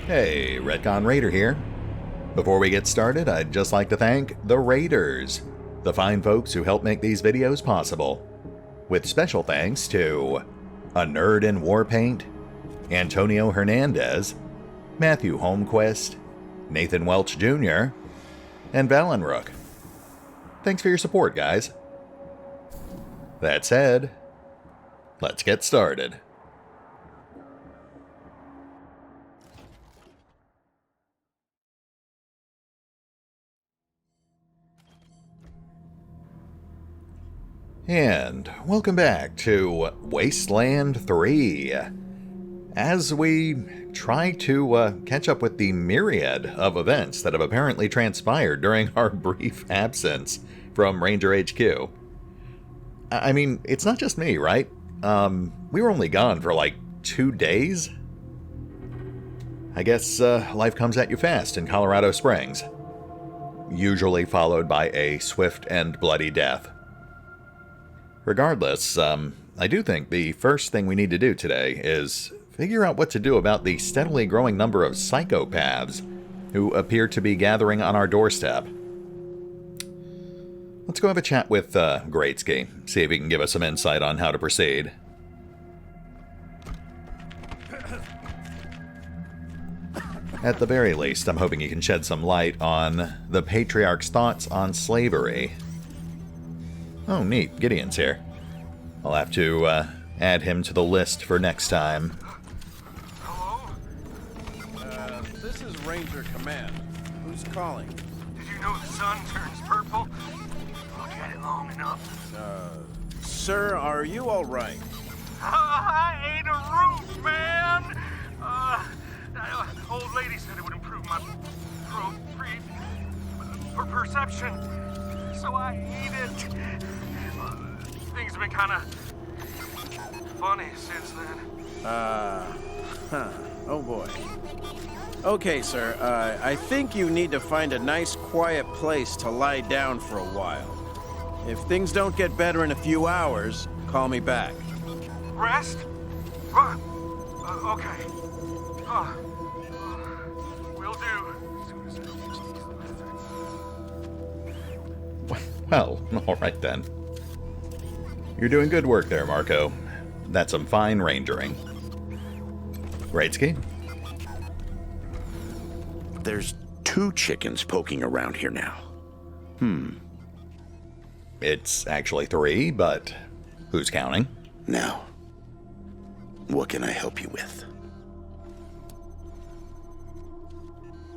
Hey, RetconRaider here. Before we get started, I'd just like to thank the Raiders, the fine folks who help make these videos possible. With special thanks to Anerdinwarpaint, Antonio Hernandez, Matthew Holmquist, Nathan Welch Jr., and Valinrook. Thanks for your support, guys. That said, let's get started. And welcome back to Wasteland 3. As we try to catch up with the myriad of events that have apparently transpired during our brief absence from Ranger HQ. I mean, it's not just me, right? We were only gone for like 2 days? I guess life comes at you fast in Colorado Springs. Usually followed by a swift and bloody death. Regardless, I do think the first thing we need to do today is figure out what to do about the steadily growing number of psychopaths who appear to be gathering on our doorstep. Let's go have a chat with Greatsky, see if he can give us some insight on how to proceed. At the very least, I'm hoping you can shed some light on the Patriarch's thoughts on slavery. Oh, neat. Gideon's here. I'll have to add him to the list for next time. Hello? This is Ranger Command. Who's calling? Did you know the sun turns purple? Look at it long enough. Sir, are you all right? I ate a root, man! Old lady said it would improve my perception, so I ate it. Things have been kind of funny since then. Oh boy. Okay, sir, I think you need to find a nice quiet place to lie down for a while. If things don't get better in a few hours, call me back. Rest? Okay. Will do. Well, alright then. You're doing good work there, Marco. That's some fine rangering. Greatsky? There's 2 chickens poking around here now. It's actually 3, but who's counting? Now, what can I help you with?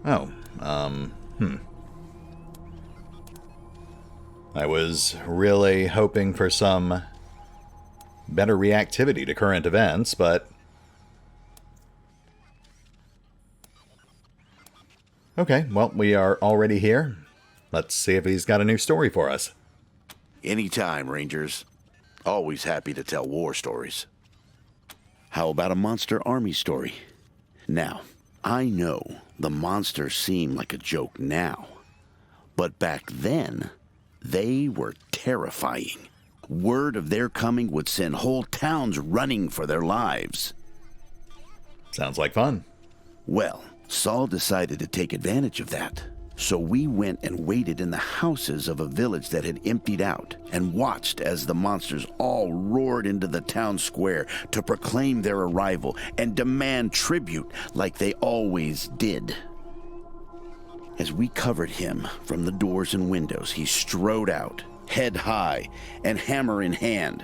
Oh, I was really hoping for some better reactivity to current events, but... Okay, well, we are already here. Let's see if he's got a new story for us. Anytime, Rangers. Always happy to tell war stories. How about a monster army story? Now, I know the monsters seem like a joke now, but back then, they were terrifying. Word of their coming would send whole towns running for their lives. Sounds like fun. Well, Saul decided to take advantage of that. So we went and waited in the houses of a village that had emptied out and watched as the monsters all roared into the town square to proclaim their arrival and demand tribute like they always did. As we covered him from the doors and windows, he strode out, head high and hammer in hand,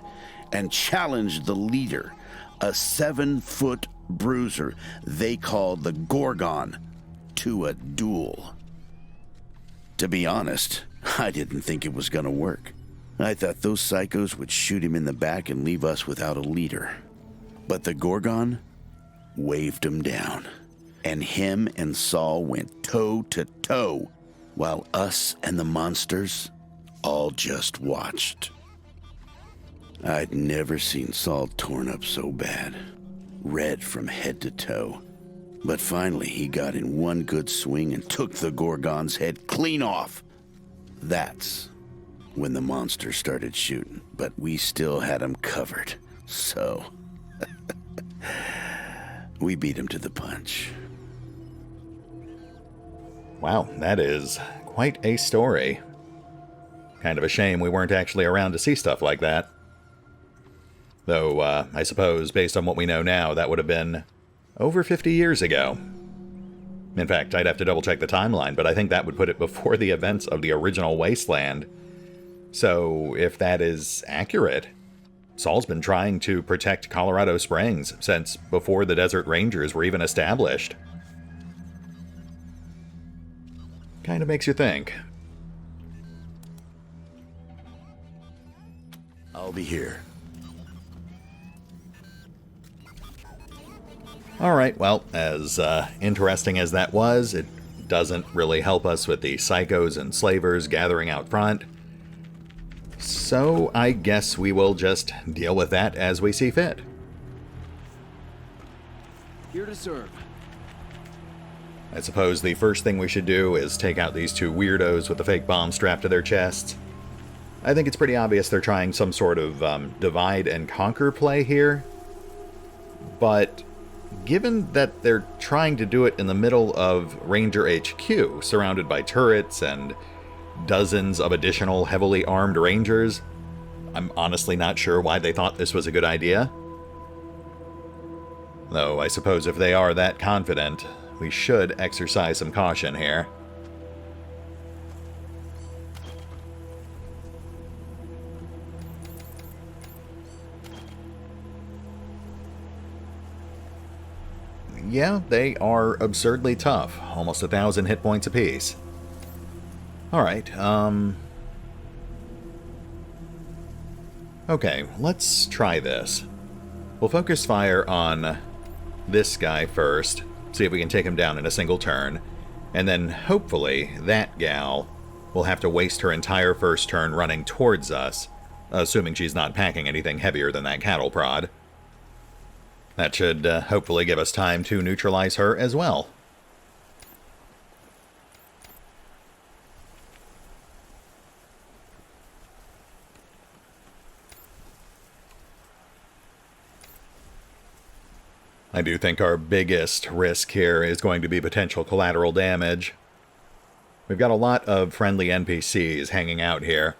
and challenged the leader, a 7-foot bruiser they called the Gorgon, to a duel. To be honest, I didn't think it was going to work. I thought those psychos would shoot him in the back and leave us without a leader. But the Gorgon waved him down, and him and Saul went toe-to-toe, while us and the monsters all just watched. I'd never seen Saul torn up so bad, red from head to toe. But finally, he got in one good swing and took the Gorgon's head clean off. That's when the monster started shooting, but we still had him covered. So, we beat him to the punch. Wow, that is quite a story. Kind of a shame we weren't actually around to see stuff like that. Though, I suppose, based on what we know now, that would have been over 50 years ago. In fact, I'd have to double-check the timeline, but I think that would put it before the events of the original Wasteland. So, if that is accurate, Saul's been trying to protect Colorado Springs since before the Desert Rangers were even established. Kind of makes you think. I'll be here. Alright, well, as interesting as that was, it doesn't really help us with the psychos and slavers gathering out front. So I guess we will just deal with that as we see fit. Here to serve. I suppose the first thing we should do is take out these two weirdos with the fake bomb strapped to their chests. I think it's pretty obvious they're trying some sort of divide and conquer play here. But given that they're trying to do it in the middle of Ranger HQ, surrounded by turrets and dozens of additional heavily armed Rangers, I'm honestly not sure why they thought this was a good idea. Though I suppose if they are that confident, we should exercise some caution here. Yeah, they are absurdly tough. Almost 1,000 hit points apiece. Alright, okay, let's try this. We'll focus fire on this guy first, see if we can take him down in a single turn, and then hopefully that gal will have to waste her entire first turn running towards us, assuming she's not packing anything heavier than that cattle prod. That should hopefully give us time to neutralize her as well. I do think our biggest risk here is going to be potential collateral damage. We've got a lot of friendly NPCs hanging out here,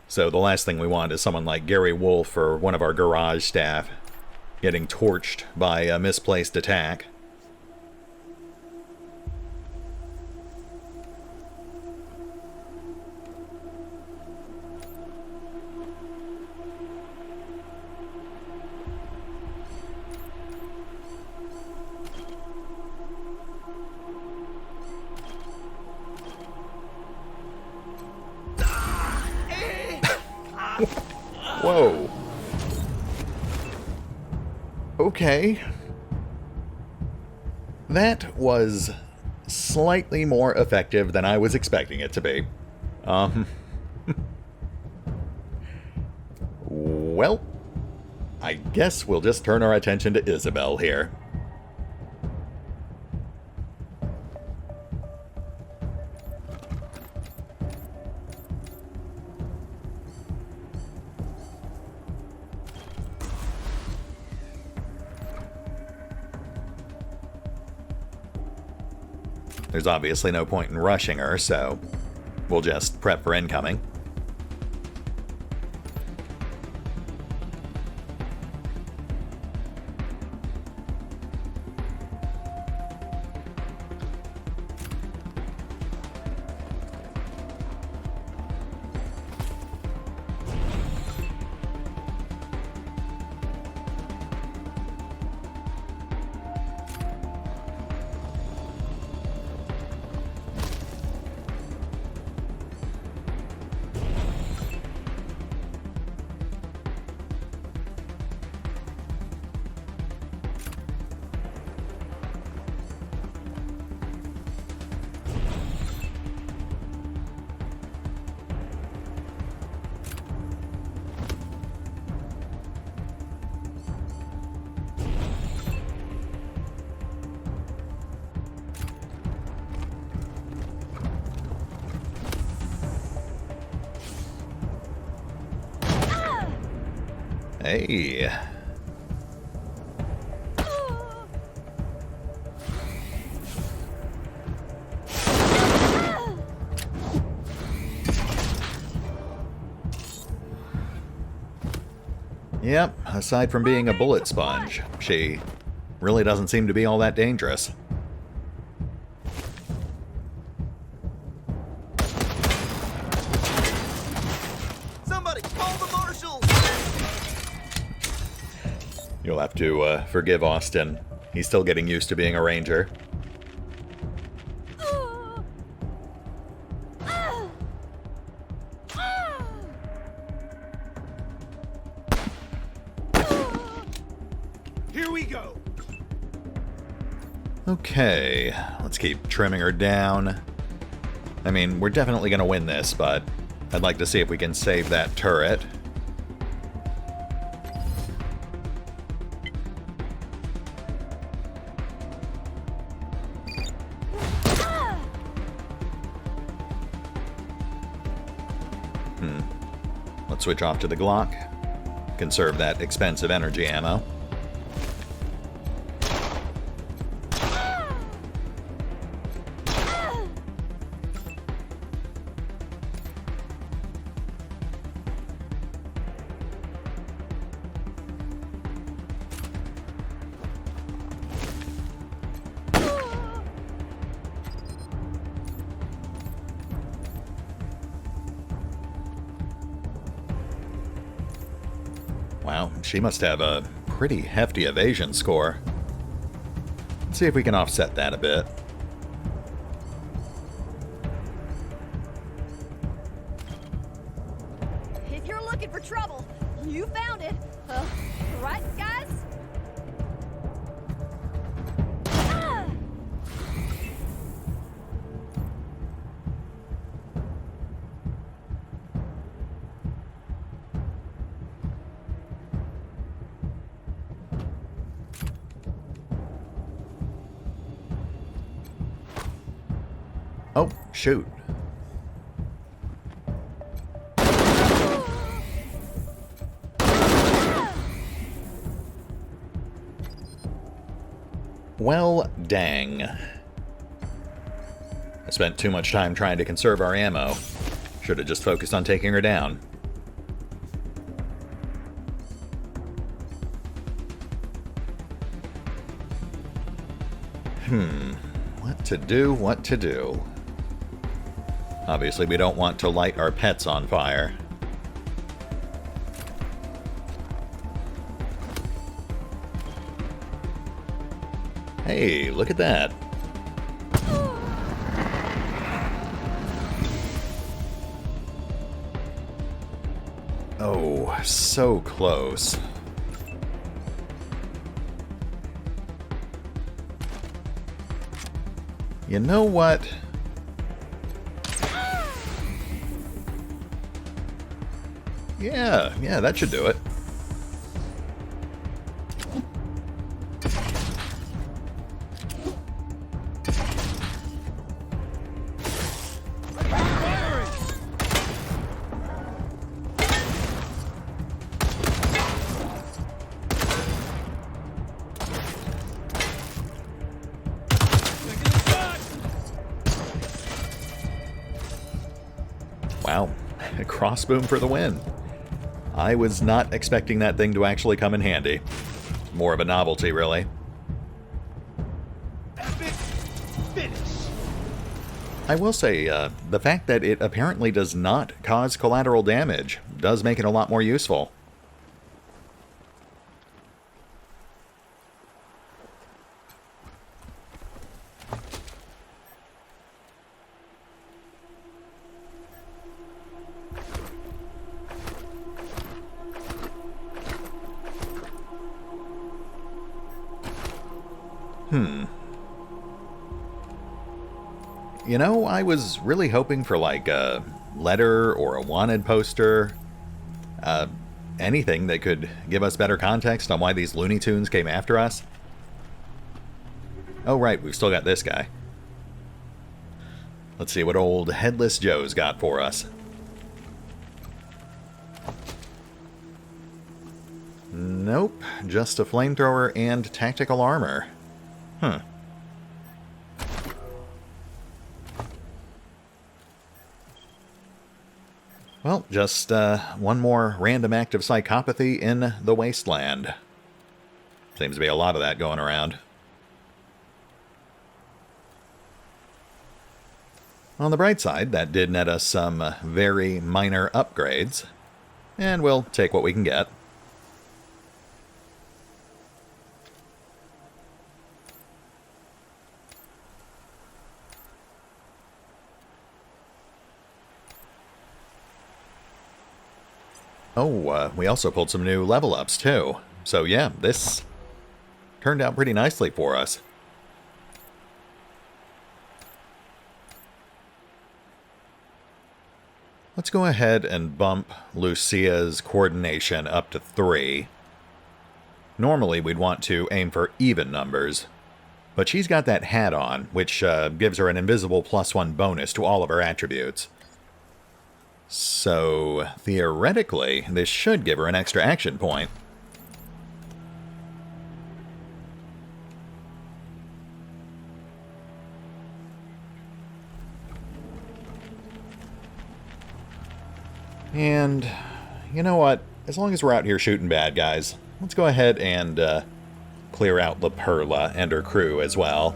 so the last thing we want is someone like Gary Wolf or one of our garage staff getting torched by a misplaced attack. Whoa. Okay. That was slightly more effective than I was expecting it to be. Well, I guess we'll just turn our attention to Isabel here. There's obviously no point in rushing her, so we'll just prep for incoming. Hey. Yep, aside from being a bullet sponge, she really doesn't seem to be all that dangerous. Somebody call the marshals! You'll have to forgive Austin. He's still getting used to being a ranger. Here we go! Okay, let's keep trimming her down. I mean, we're definitely going to win this, but I'd like to see if we can save that turret. Let's switch off to the Glock. Conserve that expensive energy ammo. Wow, she must have a pretty hefty evasion score. Let's see if we can offset that a bit. If you're looking for trouble, you found it. Right, guys? Ah! Oh, shoot. Well, dang. I spent too much time trying to conserve our ammo. Should have just focused on taking her down. What to do, what to do. Obviously, we don't want to light our pets on fire. Hey, look at that. Oh, so close. You know what? Yeah, that should do it. Wow, a crossboom for the win. I was not expecting that thing to actually come in handy. More of a novelty, really. Epic finish! I will say, the fact that it apparently does not cause collateral damage does make it a lot more useful. You know, I was really hoping for like a letter or a wanted poster. Anything that could give us better context on why these Looney Tunes came after us. Oh right, we've still got this guy. Let's see what old Headless Joe's got for us. Nope, just a flamethrower and tactical armor. Huh. Well, just one more random act of psychopathy in the Wasteland. Seems to be a lot of that going around. On the bright side, that did net us some very minor upgrades, and we'll take what we can get. Oh, we also pulled some new level ups too. So yeah, this turned out pretty nicely for us. Let's go ahead and bump Lucia's coordination up to 3. Normally we'd want to aim for even numbers, but she's got that hat on, which gives her an invisible +1 bonus to all of her attributes. So, theoretically, this should give her an extra action point. And, you know what? As long as we're out here shooting bad guys, let's go ahead and clear out La Perla and her crew as well.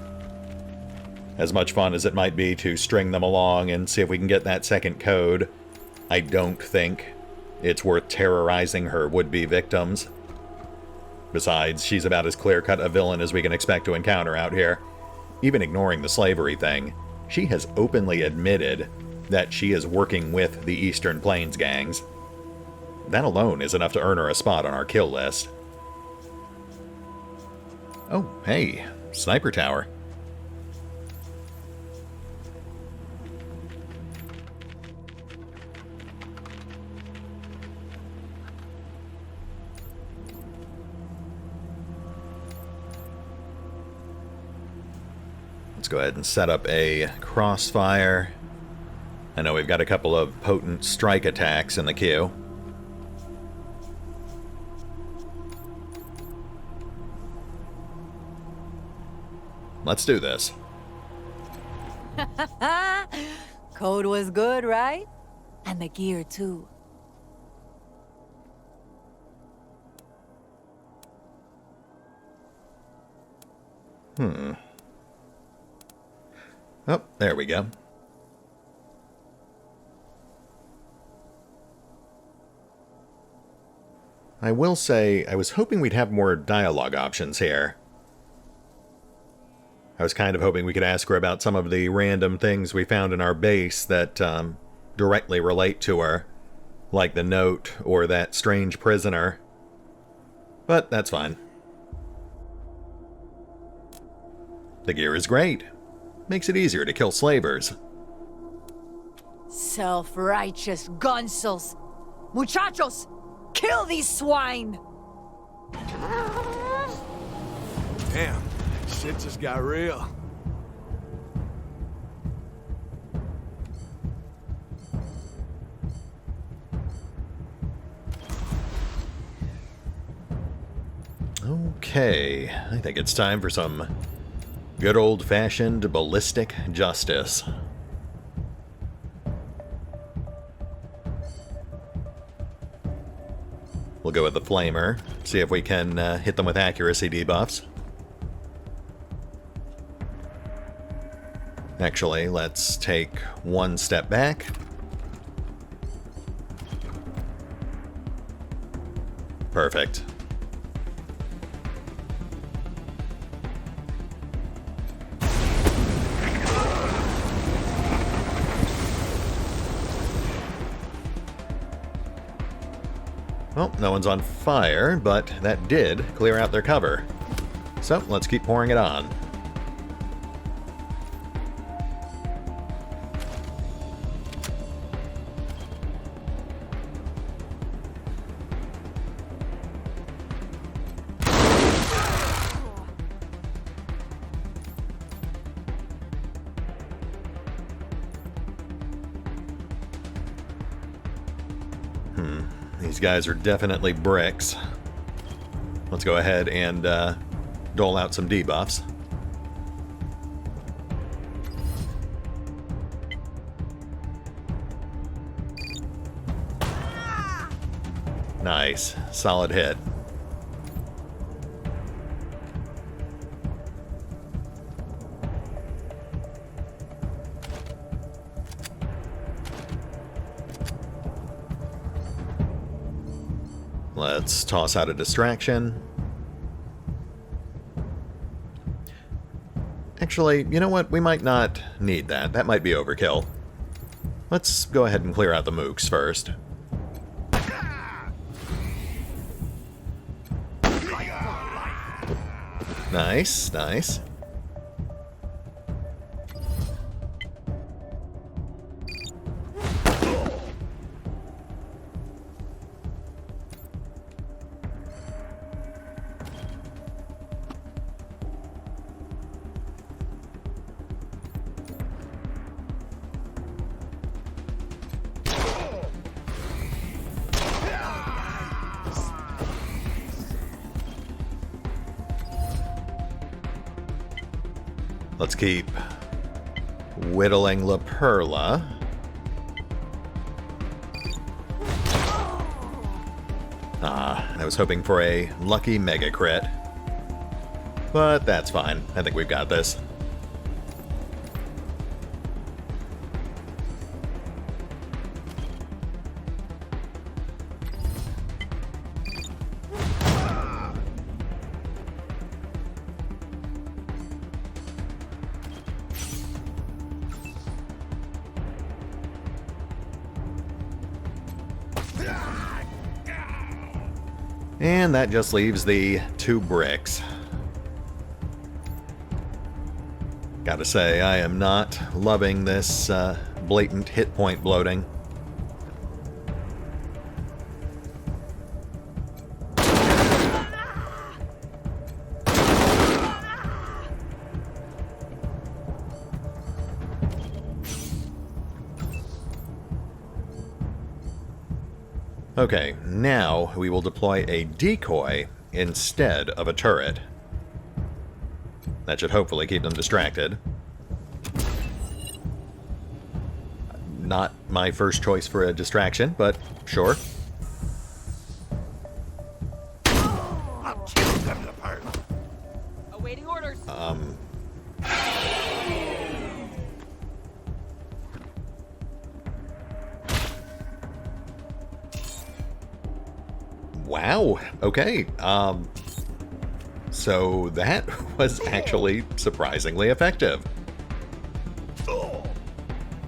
As much fun as it might be to string them along and see if we can get that second code, I don't think it's worth terrorizing her would-be victims. Besides, she's about as clear-cut a villain as we can expect to encounter out here. Even ignoring the slavery thing, she has openly admitted that she is working with the Eastern Plains gangs. That alone is enough to earn her a spot on our kill list. Oh, hey, sniper tower. Let's go ahead and set up a crossfire. I know we've got a couple of potent strike attacks in the queue. Let's do this. Code was good, right? And the gear, too. Oh, there we go. I will say, I was hoping we'd have more dialogue options here. I was kind of hoping we could ask her about some of the random things we found in our base that directly relate to her, like the note or that strange prisoner. But that's fine. The gear is great. Makes it easier to kill slavers. Self-righteous gunsels. Muchachos, kill these swine! Damn, shit just got real. Okay, I think it's time for some good old-fashioned ballistic justice. We'll go with the flamer, see if we can hit them with accuracy debuffs. Actually, let's take one step back. Perfect. Well, no one's on fire, but that did clear out their cover. So, let's keep pouring it on. These guys are definitely bricks. Let's go ahead and dole out some debuffs. Nice. Solid hit. Let's toss out a distraction. Actually, you know what? We might not need that. That might be overkill. Let's go ahead and clear out the mooks first. Nice, nice. Let's keep whittling La Perla. I was hoping for a lucky mega crit. But that's fine. I think we've got this. And that just leaves the 2 bricks. Gotta say, I am not loving this blatant hit point bloating. Okay, now we will deploy a decoy instead of a turret. That should hopefully keep them distracted. Not my first choice for a distraction, but sure. I'll kill them apart. Awaiting orders. Wow, okay. So that was actually surprisingly effective.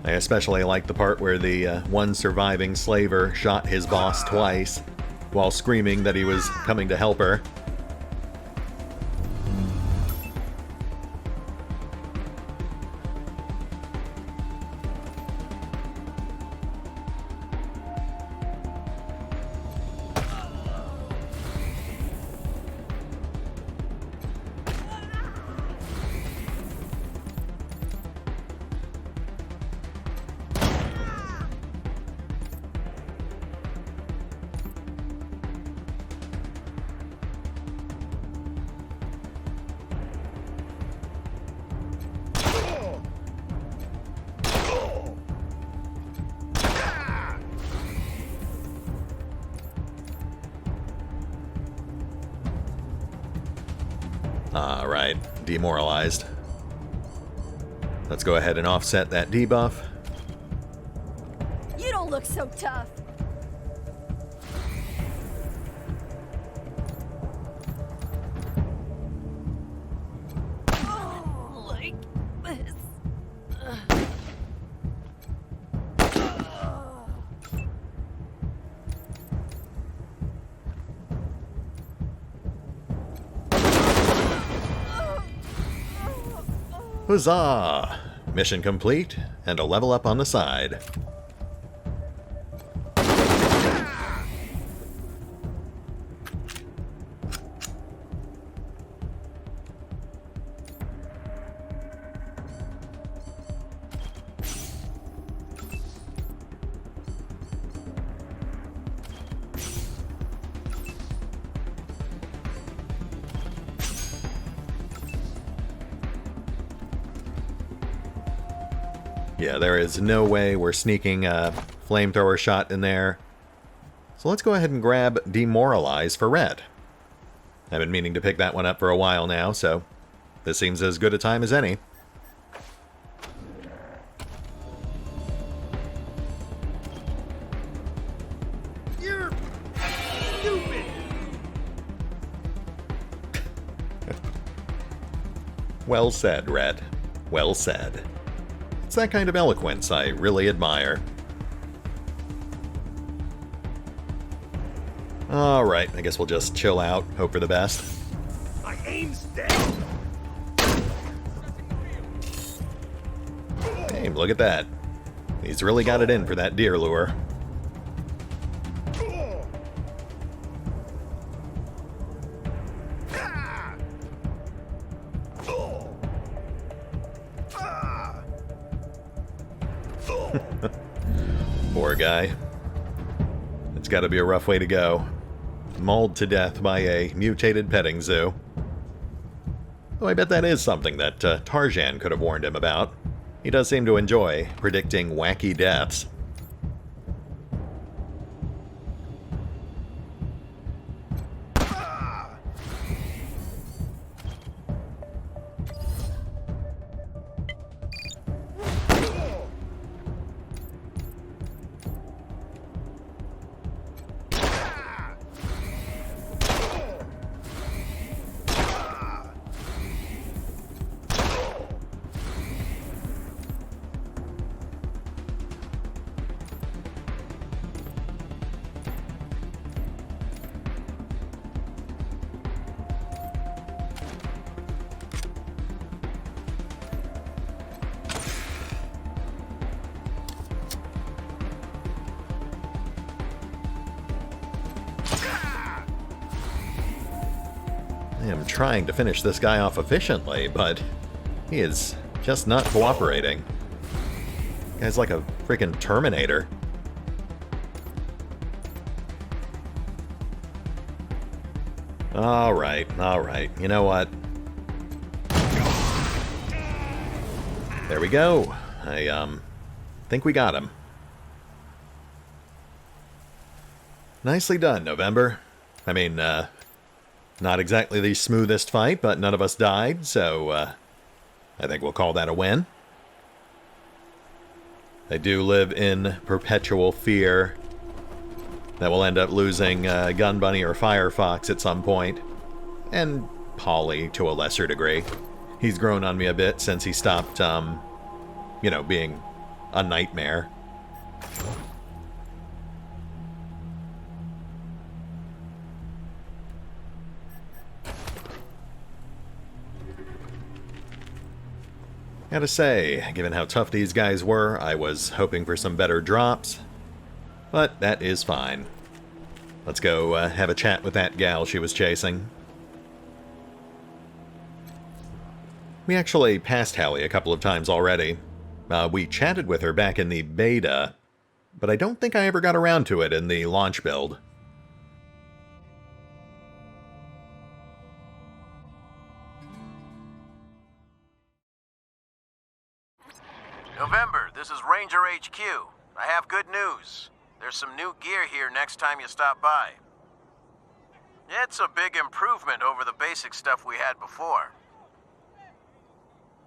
I especially like the part where the one surviving slaver shot his boss twice while screaming that he was coming to help her. Alright, demoralized. Let's go ahead and offset that debuff. You don't look so tough. Like this. Huzzah! Mission complete, and a level up on the side. Yeah, there is no way we're sneaking a flamethrower shot in there. So let's go ahead and grab Demoralize for Red. I've been meaning to pick that one up for a while now, so this seems as good a time as any. You're stupid! Well said, Red. Well said. It's that kind of eloquence I really admire. Alright, I guess we'll just chill out, hope for the best. My aim's down! Hey, look at that. He's really got it in for that deer lure. Poor guy. It's gotta be a rough way to go. Mauled to death by a mutated petting zoo. Though I bet that is something that Tarzan could have warned him about. He does seem to enjoy predicting wacky deaths. I am trying to finish this guy off efficiently, but he is just not cooperating. Guy's like a freaking Terminator. Alright. You know what? There we go. I think we got him. Nicely done, November. I mean, not exactly the smoothest fight, but none of us died, so I think we'll call that a win. I do live in perpetual fear that we'll end up losing Gun Bunny or Firefox at some point, and Polly to a lesser degree. He's grown on me a bit since he stopped, you know, being a nightmare. Gotta say, given how tough these guys were, I was hoping for some better drops. But that is fine. Let's go have a chat with that gal she was chasing. We actually passed Hallie a couple of times already. We chatted with her back in the beta, but I don't think I ever got around to it in the launch build. November, this is Ranger HQ. I have good news. There's some new gear here next time you stop by. It's a big improvement over the basic stuff we had before.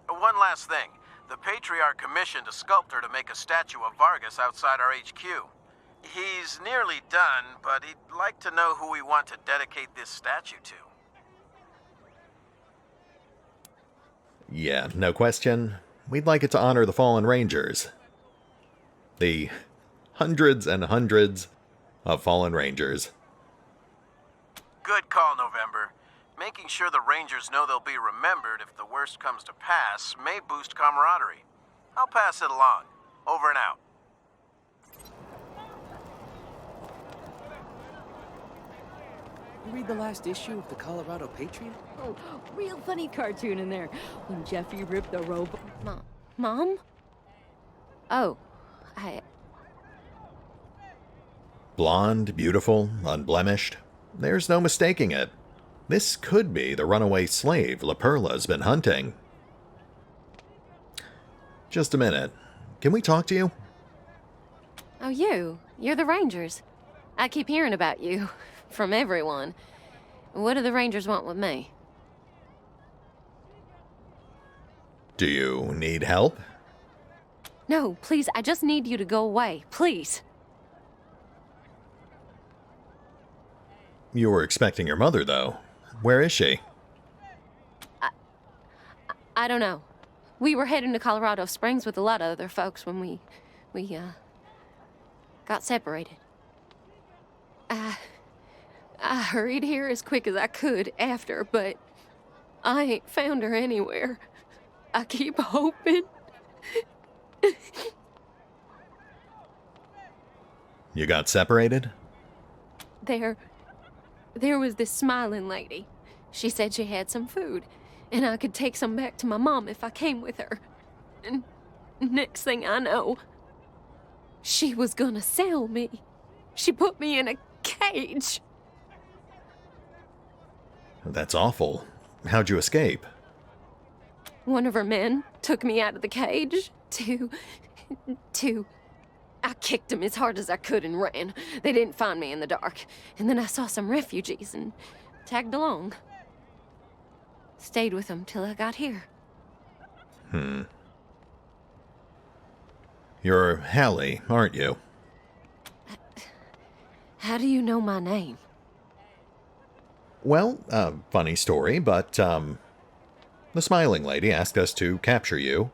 One last thing. The Patriarch commissioned a sculptor to make a statue of Vargas outside our HQ. He's nearly done, but he'd like to know who we want to dedicate this statue to. Yeah, no question. We'd like it to honor the fallen Rangers. The hundreds and hundreds of fallen Rangers. Good call, November. Making sure the Rangers know they'll be remembered if the worst comes to pass may boost camaraderie. I'll pass it along. Over and out. You read the last issue of the Colorado Patriot? Oh, real funny cartoon in there. When Jeffy ripped the rope. Mom? Oh, Blonde, beautiful, unblemished. There's no mistaking it. This could be the runaway slave La Perla's been hunting. Just a minute. Can we talk to you? Oh, you're the Rangers. I keep hearing about you. From everyone. What do the Rangers want with me? Do you need help? No, please, I just need you to go away. Please. You were expecting your mother, though. Where is she? I don't know. We were heading to Colorado Springs with a lot of other folks when we got separated. I hurried here as quick as I could after, but I ain't found her anywhere. I keep hoping. You got separated? There was this smiling lady. She said she had some food, and I could take some back to my mom if I came with her. And next thing I know, she was gonna sell me. She put me in a cage. That's awful. How'd you escape? One of her men took me out of the cage to... I kicked him as hard as I could and ran. They didn't find me in the dark. And then I saw some refugees and tagged along. Stayed with them till I got here. You're Hallie, aren't you? How do you know my name? Well, funny story, but, the smiling lady asked us to capture you,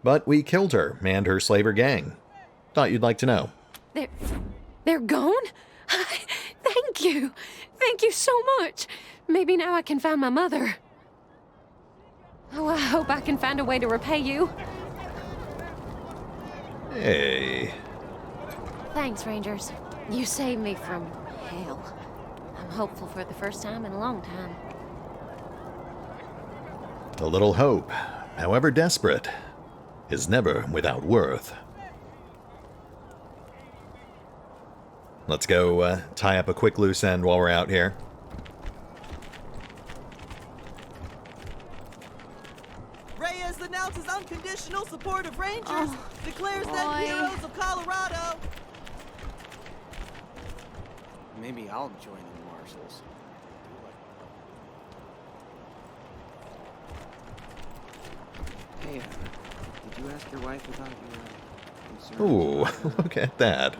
but we killed her and her slaver gang. Thought you'd like to know. They're gone? Thank you. Thank you so much. Maybe now I can find my mother. Oh, I hope I can find a way to repay you. Hey. Thanks, Rangers. You saved me from hell. I'm hopeful for the first time in a long time. A little hope, however desperate, is never without worth. Let's go tie up a quick loose end while we're out here. Reyes announces unconditional support of Rangers, declares them heroes of Colorado. Maybe I'll join the marshals. Hey, did you ask your wife about your concerns? Ooh, look at that.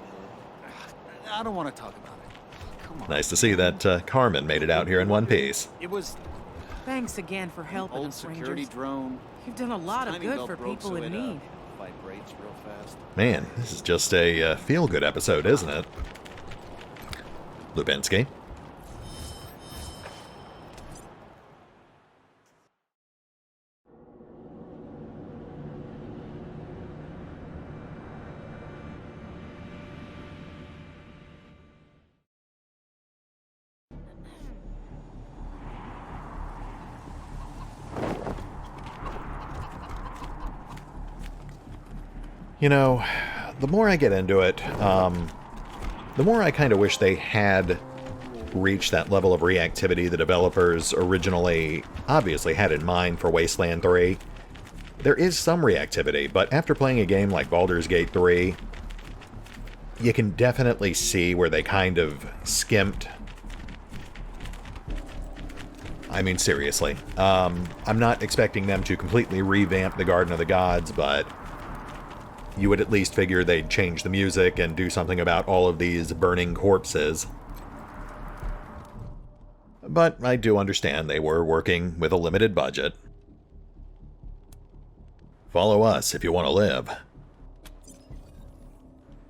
I don't want to talk about it. Come on. Nice to see that Carmen made it out here in one piece. It was Thanks again for helping old us, security Rangers. drone. You've done a lot of Tiny good belt for broke, people so in it, need. Vibrates real fast. Man, this is just a feel-good episode, isn't it? Lubensky. You know, the more I get into it, the more I kind of wish they had reached that level of reactivity the developers originally obviously had in mind for Wasteland 3. There is some reactivity, but after playing a game like Baldur's Gate 3, you can definitely see where they kind of skimped. I mean, seriously. I'm not expecting them to completely revamp the Garden of the Gods, but you would at least figure they'd change the music and do something about all of these burning corpses. But I do understand they were working with a limited budget. Follow us if you want to live.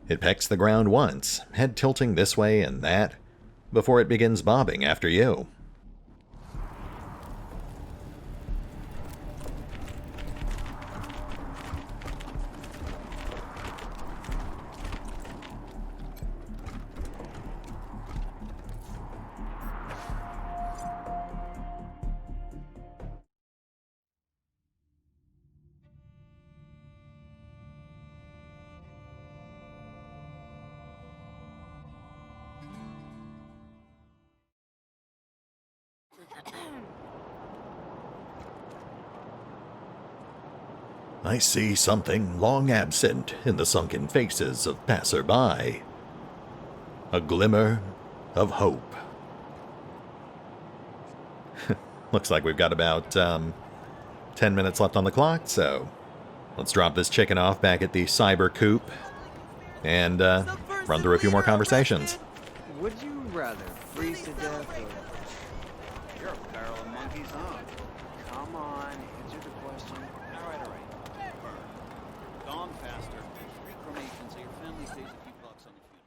It pecks the ground once, head tilting this way and that, before it begins bobbing after you. I see something long absent in the sunken faces of passerby. a glimmer of hope. Looks like we've got about 10 minutes left on the clock, so let's drop this chicken off back at the cyber coop and run through a few more conversations. Would you rather freeze to death or... You're a barrel of monkeys, huh? Come on, answer the question. All right. Gone faster. 3 cremations so your family saves a few bucks on the funeral.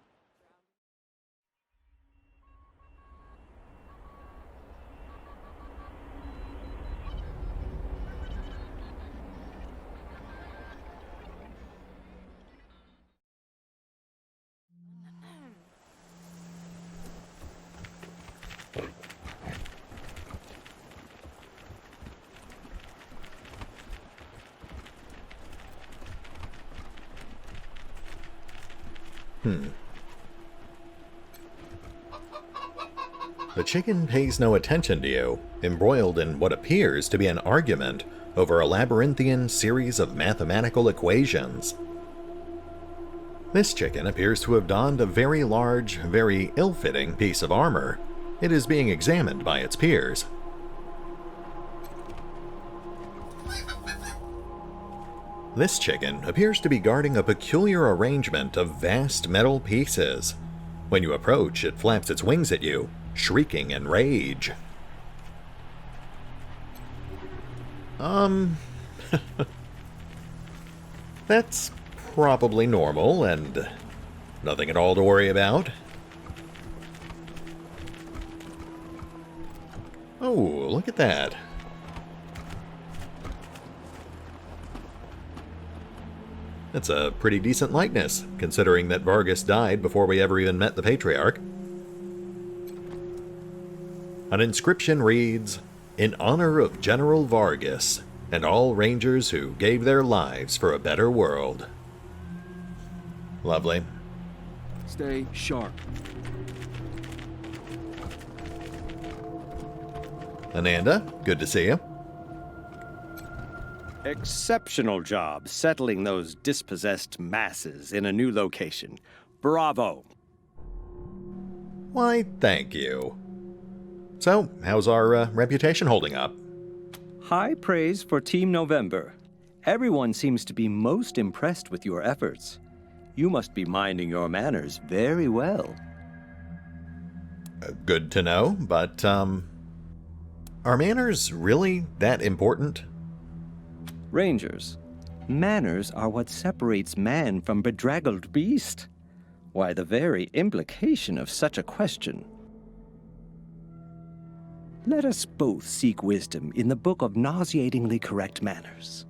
The chicken pays no attention to you, embroiled in what appears to be an argument over a labyrinthian series of mathematical equations. This chicken appears to have donned a very large, very ill-fitting piece of armor. It is being examined by its peers. This chicken appears to be guarding a peculiar arrangement of vast metal pieces. When you approach, it flaps its wings at you, shrieking in rage. That's probably normal and nothing at all to worry about. Oh, look at that. That's a pretty decent likeness, considering that Vargas died before we ever even met the Patriarch. An inscription reads, "In honor of General Vargas and all Rangers who gave their lives for a better world." Lovely. Stay sharp. Ananda, good to see you. Exceptional job settling those dispossessed masses in a new location. Bravo. Why, thank you. So, how's our reputation holding up? High praise for Team November. Everyone seems to be most impressed with your efforts. You must be minding your manners very well. Good to know, but, are manners really that important? Rangers, manners are what separates man from bedraggled beast. Why, the very implication of such a question. Let us both seek wisdom in the Book of Nauseatingly Correct Manners.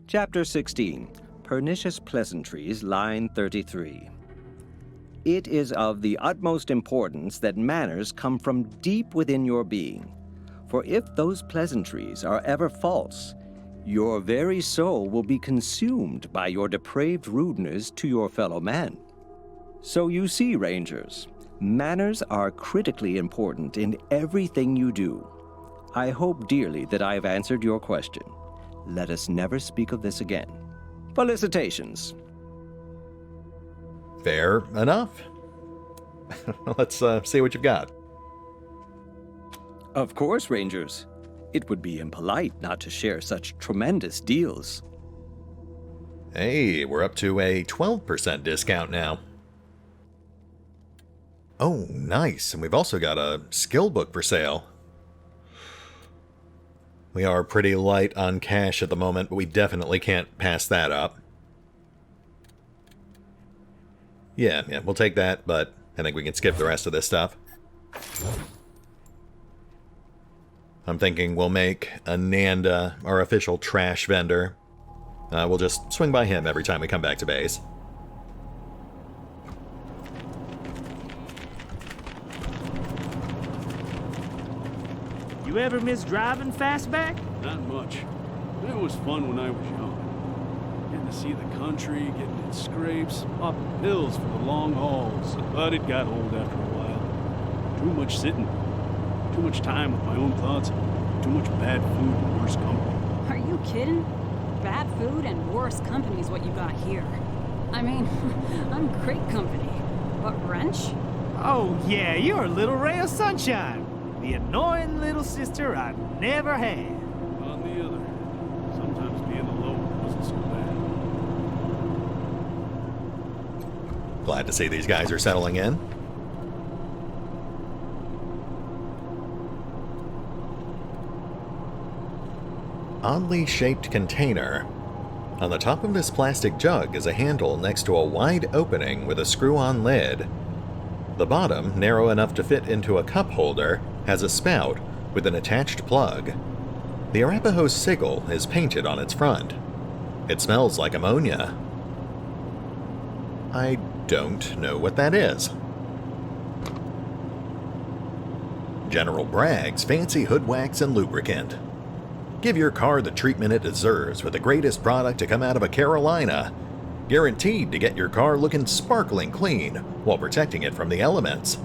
Chapter 16, Pernicious Pleasantries, line 33. It is of the utmost importance that manners come from deep within your being. For if those pleasantries are ever false, your very soul will be consumed by your depraved rudeness to your fellow man. So you see, Rangers, manners are critically important in everything you do. I hope dearly that I have answered your question. Let us never speak of this again. Felicitations. Fair enough. Let's see what you've got. Of course, Rangers. It would be impolite not to share such tremendous deals. Hey, we're up to a 12% discount now. Oh, nice. And we've also got a skill book for sale. We are pretty light on cash at the moment, but we definitely can't pass that up. Yeah, we'll take that, but I think we can skip the rest of this stuff. I'm thinking we'll make Ananda our official trash vendor. We'll just swing by him every time we come back to base. You ever miss driving fastback? Not much. It was fun when I was young. Getting to see the country, getting in scrapes, popping pills for the long hauls. But it got old after a while. Too much sitting. Too much time with my own thoughts. Too much bad food and worse company. Are you kidding? Bad food and worse company is what you got here. I mean, I'm great company. What, wrench? Oh, yeah, you're a little ray of sunshine. The annoying little sister I never had. On the other hand, sometimes being alone wasn't so bad. Glad to see these guys are settling in. Oddly shaped container. On the top of this plastic jug is a handle next to a wide opening with a screw-on lid. The bottom, narrow enough to fit into a cup holder, has a spout with an attached plug. The Arapaho sigil is painted on its front. It smells like ammonia. I don't know what that is. General Bragg's fancy hood wax and lubricant. Give your car the treatment it deserves with the greatest product to come out of a Carolina. Guaranteed to get your car looking sparkling clean while protecting it from the elements.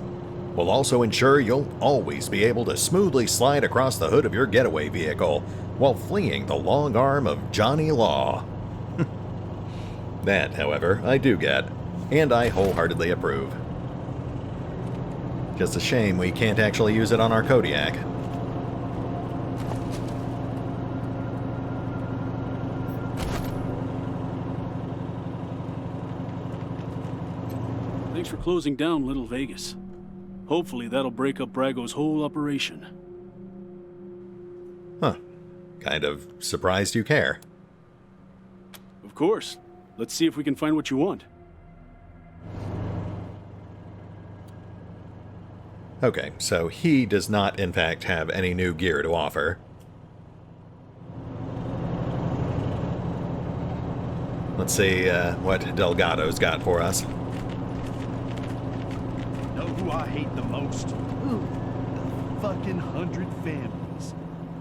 Will also ensure you'll always be able to smoothly slide across the hood of your getaway vehicle while fleeing the long arm of Johnny Law. That, however, I do get, and I wholeheartedly approve. Just a shame we can't actually use it on our Kodiak. Thanks for closing down Little Vegas. Hopefully that'll break up Brago's whole operation. Huh. Kind of surprised you care. Of course. Let's see if we can find what you want. Okay, so he does not in fact have any new gear to offer. Let's see what Delgado's got for us. Know who I hate the most? Who? The fucking 100 families.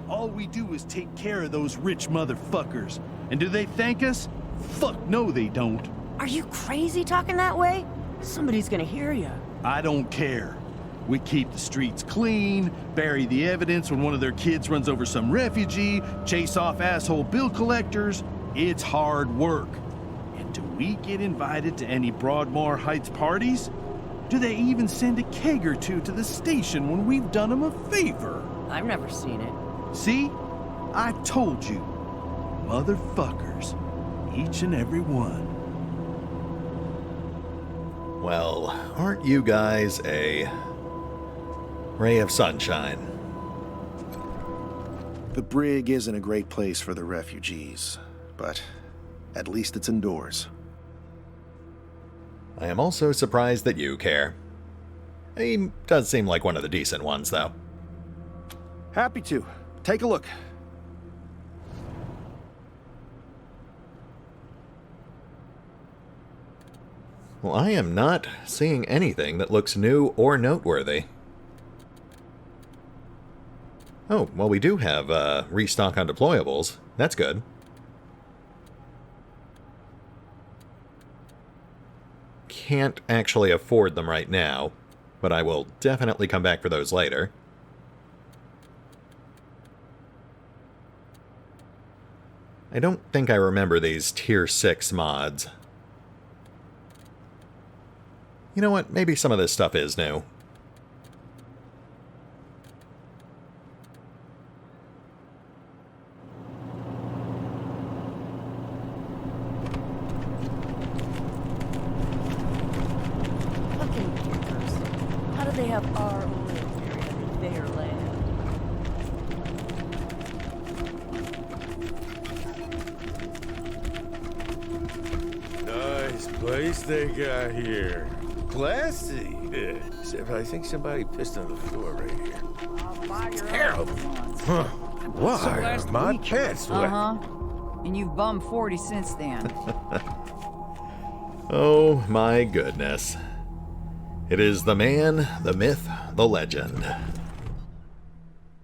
All we do is take care of those rich motherfuckers. And do they thank us? Fuck no, they don't. Are you crazy talking that way? Somebody's gonna hear you. I don't care. We keep the streets clean, bury the evidence when one of their kids runs over some refugee, chase off asshole bill collectors. It's hard work. And do we get invited to any Broadmoor Heights parties? Do they even send a keg or two to the station when we've done them a favor? I've never seen it. See? I told you. Motherfuckers. Each and every one. Well, aren't you guys a ray of sunshine? The brig isn't a great place for the refugees, but at least it's indoors. I am also surprised that you care. He does seem like one of the decent ones, though. Happy to. Take a look. Well, I am not seeing anything that looks new or noteworthy. Oh, well, we do have restock on deployables. That's good. Can't actually afford them right now, but I will definitely come back for those later. I don't think I remember these Tier 6 mods. You know what? Maybe some of this stuff is new. Fucking dickers. How do they have our oil area in their land? Nice place they got here. Classy. Except I think somebody pissed on the floor right here. Terrible. Huh. Why are my pants wet? And you've bummed 40 since then. Oh my goodness. It is the man, the myth, the legend.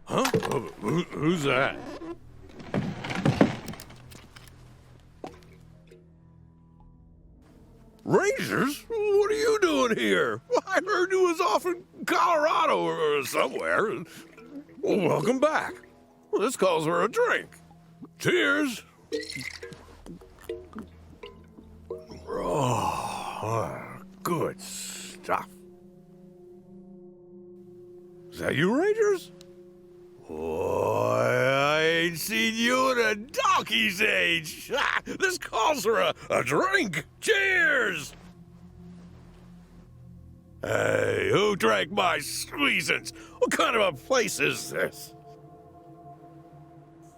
Huh? Who's that? Razors? What are you doing here? I heard you was off in Colorado or somewhere. Well, welcome back. Well, this calls for a drink. Cheers. Oh, good stuff. that you Rangers? Boy, I ain't seen you in a donkey's age. This calls for a drink. Cheers! Hey, who drank my squeezins? What kind of a place is this?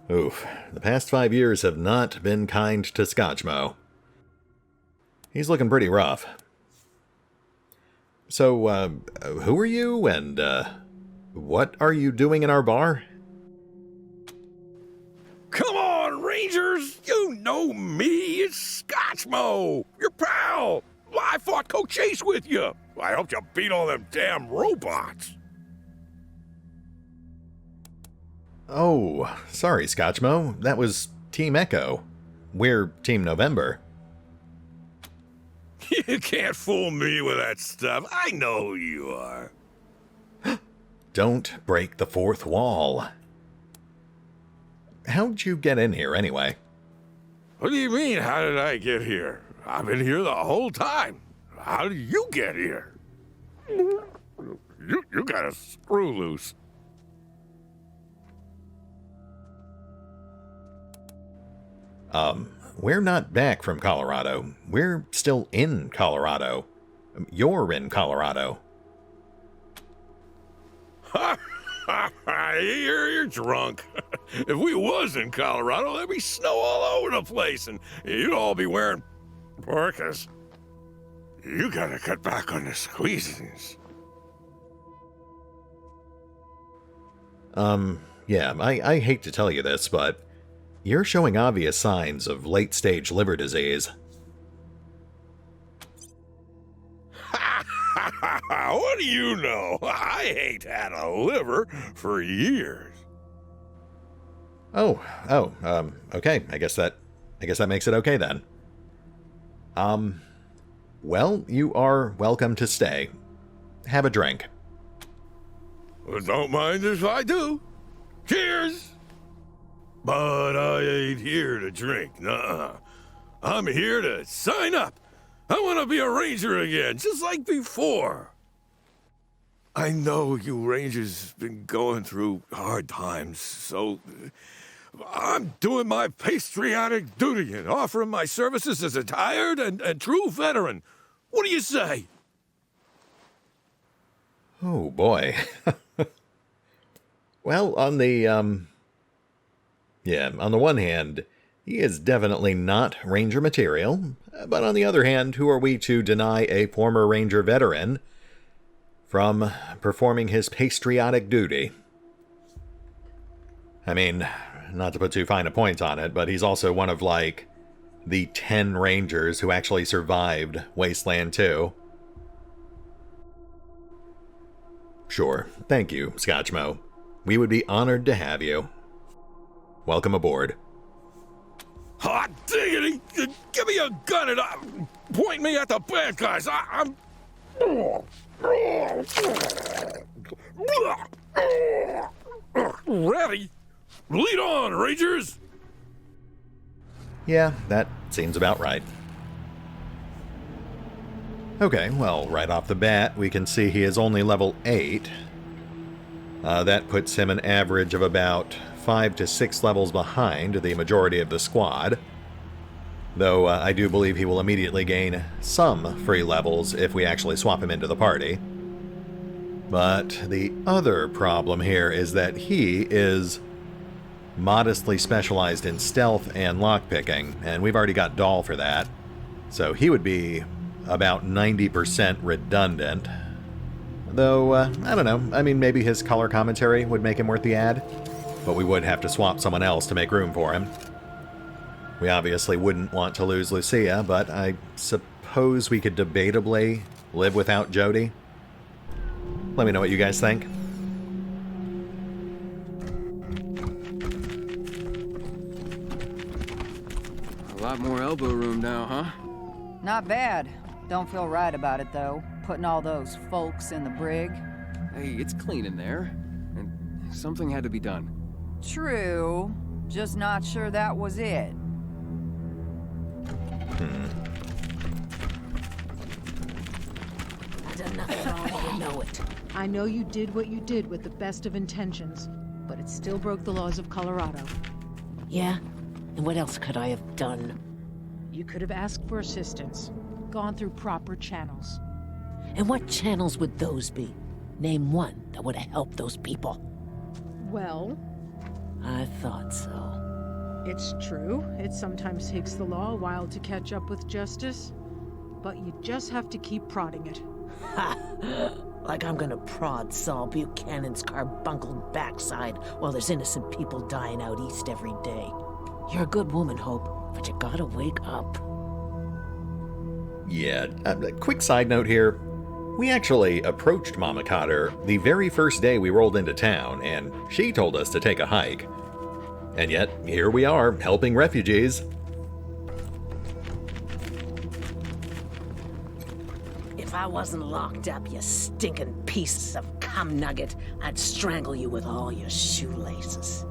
Oof, the past 5 years have not been kind to Scotchmo. He's looking pretty rough. So, who are you, and, what are you doing in our bar? Come on, Rangers! You know me! It's Scotchmo! Your pal! I fought Coach Chase with you! I helped you beat all them damn robots! Oh, sorry, Scotchmo. That was Team Echo. We're Team November. You can't fool me with that stuff. I know who you are. Don't break the fourth wall. How'd you get in here, anyway? What do you mean, how did I get here? I've been here the whole time. How did you get here? You got a screw loose. We're not back from Colorado. We're still in Colorado. You're in Colorado. You're drunk. If we was in Colorado, there'd be snow all over the place, and you'd all be wearing parkas. You gotta cut back on the squeezings. Yeah, I hate to tell you this, but you're showing obvious signs of late-stage liver disease. What do you know? I ain't had a liver for years. Okay. I guess that makes it okay then. Well, you are welcome to stay. Have a drink. Well, don't mind if I do. Cheers! But I ain't here to drink, nuh-uh. I'm here to sign up. I want to be a ranger again, just like before. I know you rangers been going through hard times, so I'm doing my patriotic duty and offering my services as a tired and true veteran. What do you say? Oh, boy. Well, on the one hand, he is definitely not Ranger material, but on the other hand, who are we to deny a former Ranger veteran from performing his patriotic duty? I mean, not to put too fine a point on it, but he's also one of, like, the 10 Rangers who actually survived Wasteland 2. Sure, thank you, Scotchmo. We would be honored to have you. Welcome aboard. Hot diggity! Give me a gun and point me at the bad guys. I'm... ready. Lead on, Rangers! Yeah, that seems about right. Okay, well, right off the bat, we can see he is only level 8. That puts him an average of about 5 to 6 levels behind the majority of the squad. Though I do believe he will immediately gain some free levels if we actually swap him into the party. But the other problem here is that he is modestly specialized in stealth and lockpicking, and we've already got Doll for that. So he would be about 90% redundant. Though, I don't know, I mean, maybe his color commentary would make him worth the ad, but we would have to swap someone else to make room for him. We obviously wouldn't want to lose Lucia, but I suppose we could debatably live without Jody. Let me know what you guys think. A lot more elbow room now, huh? Not bad. Don't feel right about it, though. Putting all those folks in the brig. Hey, it's clean in there. And something had to be done. True. Just not sure that was it. done nothing wrong, and you know it. I know you did what you did with the best of intentions, but it still broke the laws of Colorado. Yeah? And what else could I have done? You could have asked for assistance, gone through proper channels. And what channels would those be? Name one that would have helped those people. Well, I thought so. it's true. It sometimes takes the law a while to catch up with justice, but you just have to keep prodding it. Ha! Like I'm gonna prod Saul Buchanan's carbunkled backside while there's innocent people dying out east every day. You're a good woman, Hope, but you gotta wake up. Yeah, a quick side note here. We actually approached Mama Cotter the very first day we rolled into town, and she told us to take a hike. And yet, here we are, helping refugees. If I wasn't locked up, you stinking piece of cum nugget, I'd strangle you with all your shoelaces.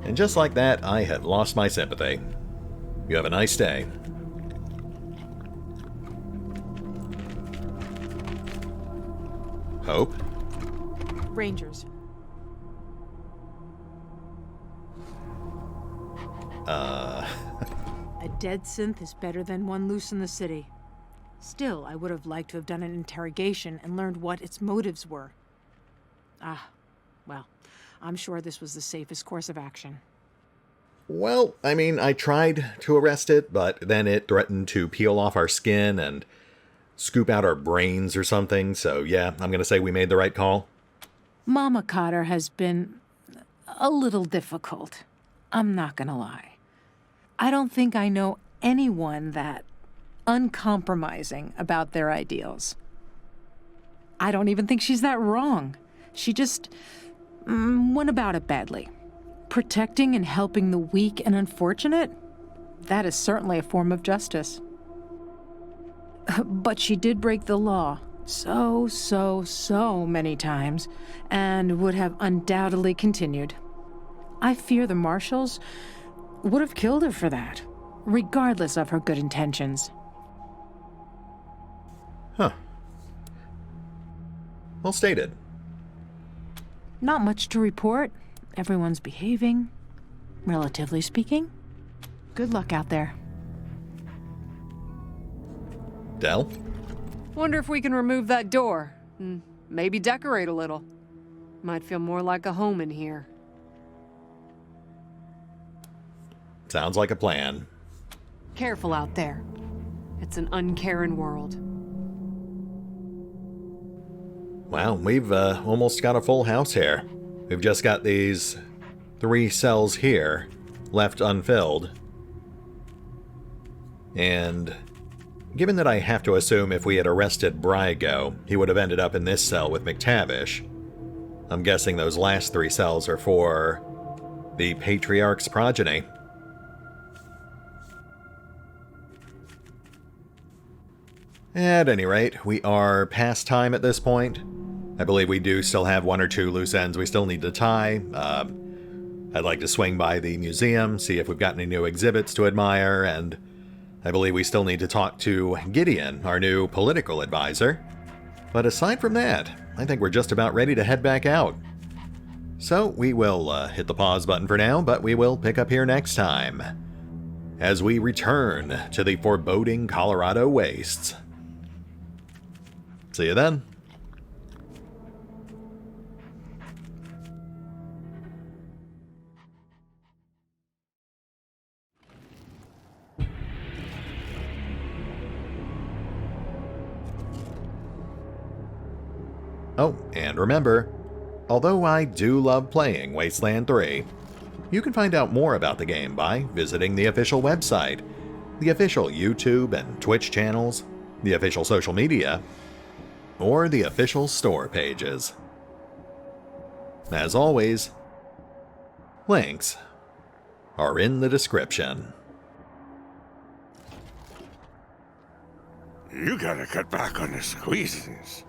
And just like that, I had lost my sympathy. You have a nice day. Hope? Rangers. A dead synth is better than one loose in the city. Still, I would have liked to have done an interrogation and learned what its motives were. Well, I'm sure this was the safest course of action. Well, I mean, I tried to arrest it, but then it threatened to peel off our skin and scoop out our brains or something, so yeah, I'm gonna say we made the right call. Mama Cotter has been a little difficult. I'm not gonna lie. I don't think I know anyone that uncompromising about their ideals. I don't even think she's that wrong. She just went about it badly. Protecting and helping the weak and unfortunate? That is certainly a form of justice. But she did break the law so many times, and would have undoubtedly continued. I fear the marshals would have killed her for that, regardless of her good intentions. Huh. Well stated. Not much to report. Everyone's behaving, relatively speaking. Good luck out there. Del? Wonder if we can remove that door. Maybe decorate a little. Might feel more like a home in here. Sounds like a plan. Careful out there. It's an uncaring world. Wow, we've almost got a full house here. We've just got these 3 cells here left unfilled. And given that I have to assume if we had arrested Brygo, he would have ended up in this cell with McTavish, I'm guessing those last 3 cells are for the Patriarch's progeny. At any rate, we are past time at this point. I believe we do still have 1 or 2 loose ends we still need to tie. I'd like to swing by the museum, see if we've got any new exhibits to admire, and I believe we still need to talk to Gideon, our new political advisor. But aside from that, I think we're just about ready to head back out. So we will hit the pause button for now, but we will pick up here next time as we return to the foreboding Colorado wastes. See you then. Oh, and remember, although I do love playing Wasteland 3, you can find out more about the game by visiting the official website, the official YouTube and Twitch channels, the official social media, or the official store pages. As always, links are in the description. You gotta cut back on the squeezes.